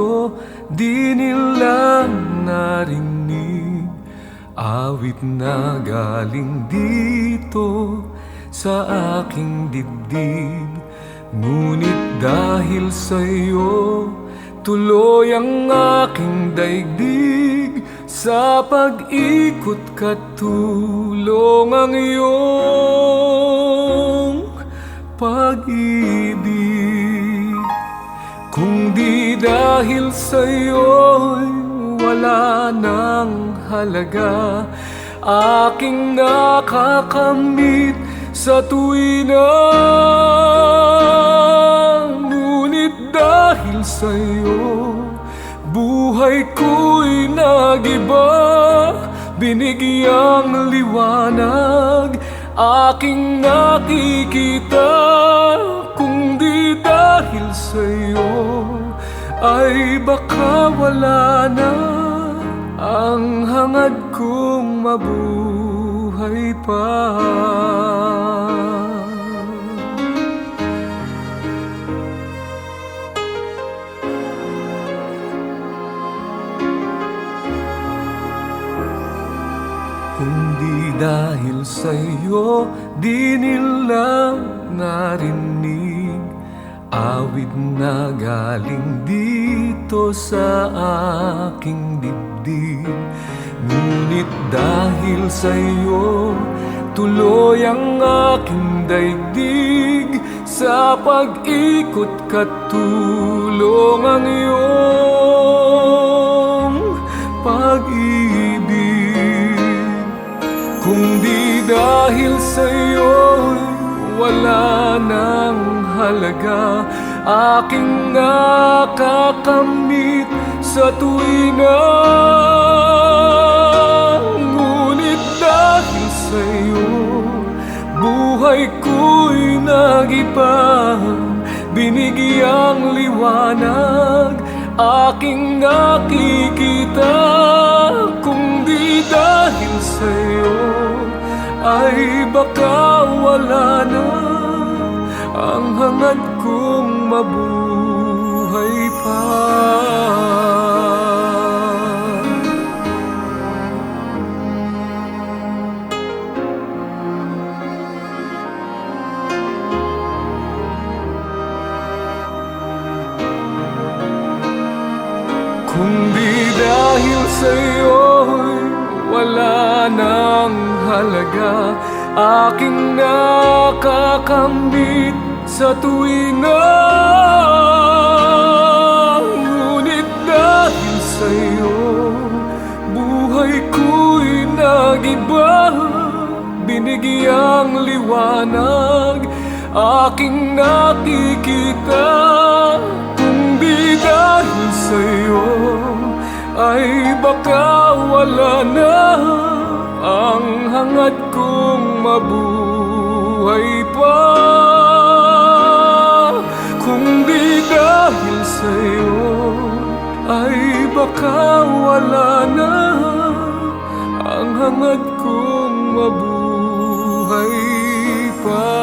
sa'yo di nila narinig. Awit na galing dito sa aking dibdib, ngunit dahil sa'yo tuloy ang aking daigdig. Sa pag-ikot katulong ang iyong pag-ibig. Kung di dahil sa'yo'y wala nang halaga aking nakakamit sa tuwina. Ngunit dahil sa'yo buhay ko'y nagiba, binigyang liwanag aking nakikita. Kung di dahil sa'yo ay baka wala na ang hangad kong mabuhay pa. Kung di dahil sa'yo, di nila narinig awit na galing dito sa aking dibdib. Ngunit dahil sa'yo, tuloy ang aking daigdig. Sa pag-ikot katulong ang iyong pag-ibig. Kung di dahil sa'yo'y wala nang halaga aking nakakamit sa tuwina. Ngunit dahil sa'yo buhay ko'y nagiba, binigyang liwanag aking nakikita. Kung di dahil sa'yo ay baka wala na ang hangad kong mabuhay pa. Kung di dahil sa'yo'y wala nang halaga aking nakakamit sa tuwina. Ngunit dahil sa'yo buhay ko'y nagiba, binigyang liwanag aking nakikita. Kung di dahil sa'yo ay baka wala na ang hangad kong mabuhay pa. Kung di dahil sa'yo ay baka wala na ang hangad kong mabuhay pa.